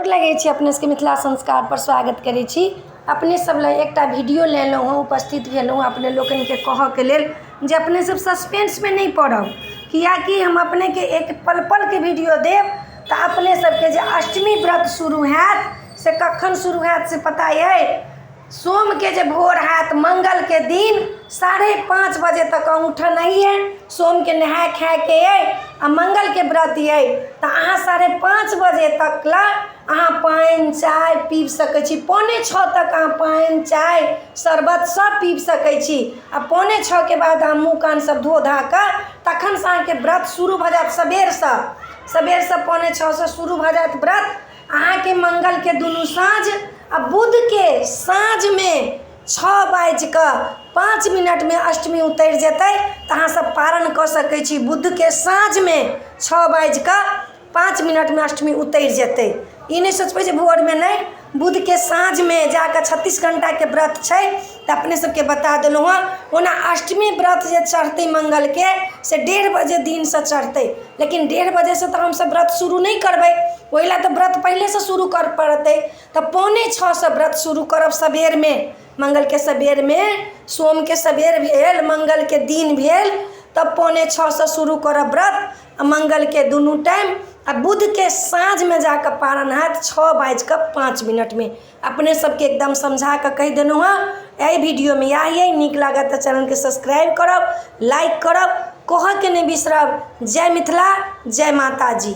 लगे छी अपने सबके मिथिला संस्कार पर स्वागत करै छी। अपने सब ला एकटा वीडियो लेलहुँ हँ, उपस्थित भेलहुँ अपने लोकन के कहऽ के लेल जे अपने सब सस्पेंस में नहीं पड़ब, कियाकि हम अपने के एक पल पल के वीडियो देव तो अपने सबके जे अष्टमी व्रत शुरू हैत से कखन शुरू हैत से पता है। सोम के जे भोर हैत मंगल के दिन 5:30 बजे तक उठन नहीं है। सोम के नहाय खाय के है आ मंगल के व्रत है तो अहाँ 5:30 बजे तक ला अहाँ पानी चाय पी सकै छी। 5:45 तक अहाँ पानी चाय शरबत सब पी सकै छी आ 5:45 के बाद अहाँ मुँह कान सब धो धा कर तखन से अहाँ के व्रत शुरू भ जात। सबेर से 5:45 से शुरू भ जात व्रत अहाँ के मंगल के दुनू साँझ आ बुध के साँझ में 6:05 में अष्टमी उतर जेतै तो अहाँ सब पारण कर सकै छी। बुध के साँझ में 6:05 में अष्टमी उतर जेतै। ई नहीं सोचबै जे भोर में नहीं, बुध के साँझ में जाकर 36 घंटा के व्रत है तो अपने सबके बता दिलूँ हँ। ओना अष्टमी व्रत जे चढ़ते मंगल के से 1:30 बजे दिन से चढ़ते, लेकिन 1:30 बजे से तो हम सब व्रत शुरू नहीं करबै, वही ला तो व्रत पहले से शुरू कर पड़ते। तो 5:45 से व्रत शुरू करब सबेर में, मंगल के सबेर में, सोम के सबेर भेल, मंगल के दिन भेल तब 5:45 से शुरू करब व्रत मंगल के दुनू टाइम आ बुध के साँझ में जाकर पारण हैत 6:05 में। अपने सबके एकदम समझा कर कह देलूँ हाँ। यही वीडियो में यही निक लागत तो चैनल के सब्सक्राइब करब, लाइक करब, कह के नहीं बिसरब। जय मिथिला, जय माता जी।